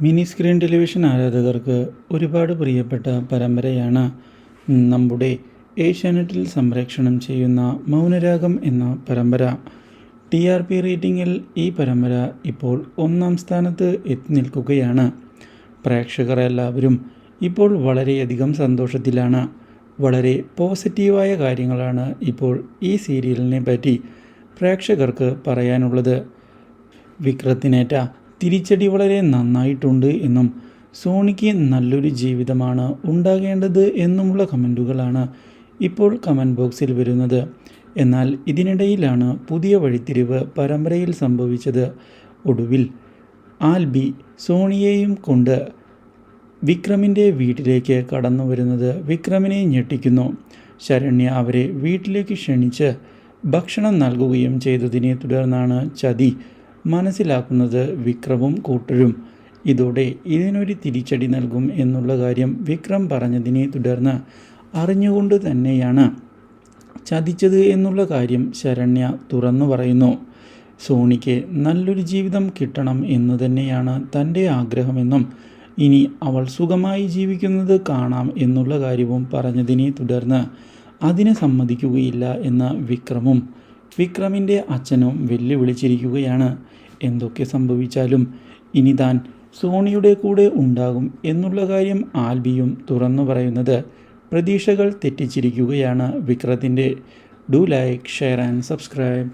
Mini screen television ആരാധകർക്ക് ഒരുപാട് പ്രിയപ്പെട്ട പരമ്പരയാണ് നമ്മുടെ ഏഷ്യാനെറ്റിൽ സംപ്രേക്ഷണം ചെയ്യുന്ന മൗനരാഗം എന്ന പരമ്പര. TRP റേറ്റിംഗിൽ ഈ പരമ്പര ഇപ്പോൾ 1-ാം സ്ഥാനത്ത് എത്തി നിൽക്കുകയാണ്. പ്രേക്ഷകർ എല്ലാവരും ഇപ്പോൾ വളരെയധികം സന്തോഷത്തിലാണ്. വളരെ പോസിറ്റീവായ കാര്യങ്ങളാണ് ഇപ്പോൾ ഈ സീരിയലിനെ പറ്റി പ്രേക്ഷകർക്ക് പറയാനുള്ളത്. വിക്രത്തിനേറ്റ തിരിച്ചടി വളരെ നന്നായിട്ടുണ്ട് എന്നും സോണിക്ക് നല്ലൊരു ജീവിതമാണ് ഉണ്ടാകേണ്ടത് എന്നുമുള്ള കമൻറ്റുകളാണ് ഇപ്പോൾ കമൻറ്റ് ബോക്സിൽ വരുന്നത്. എന്നാൽ ഇതിനിടയിലാണ് പുതിയ വഴിത്തിരിവ് പരമ്പരയിൽ സംഭവിച്ചത്. ഒടുവിൽ ആൽബി സോണിയെയും കൊണ്ട് വിക്രമിൻ്റെ വീട്ടിലേക്ക് കടന്നു വരുന്നത് വിക്രമിനെ ഞെട്ടിക്കുന്നു. ശരണ്യ അവരെ വീട്ടിലേക്ക് ക്ഷണിച്ച് ഭക്ഷണം നൽകുകയും ചെയ്തതിനെ തുടർന്നാണ് ചതി മനസ്സിലാക്കുന്നത് വിക്രമും കൂട്ടരും. ഇതോടെ ഇതിനൊരു തിരിച്ചടി നൽകും എന്നുള്ള കാര്യം വിക്രം പറഞ്ഞതിനെ തുടർന്ന് അറിഞ്ഞുകൊണ്ട് തന്നെയാണ് ചതിച്ചത് എന്നുള്ള കാര്യം ശരണ്യ തുറന്നു പറയുന്നു. സോണിക്ക് നല്ലൊരു ജീവിതം കിട്ടണം എന്ന് തന്നെയാണ് തൻ്റെ ആഗ്രഹമെന്നും ഇനി അവൾ സുഖമായി ജീവിക്കുന്നത് കാണാം എന്നുള്ള കാര്യവും പറഞ്ഞതിനെ തുടർന്ന് അതിന് സമ്മതിക്കുകയില്ല എന്ന വിക്രമും വിക്രമിൻ്റെ അച്ഛനും വെല്ലുവിളിച്ചിരിക്കുകയാണ്. എന്തൊക്കെ സംഭവിച്ചാലും ഇനി താൻ സോണിയുടെ കൂടെ ഉണ്ടാകും എന്നുള്ള കാര്യം ആൽബിയും തുറന്നു പറയുന്നത് പ്രതീക്ഷകൾ തെറ്റിച്ചിരിക്കുകയാണ് വിക്രത്തിൻ്റെ. Do like, share and subscribe.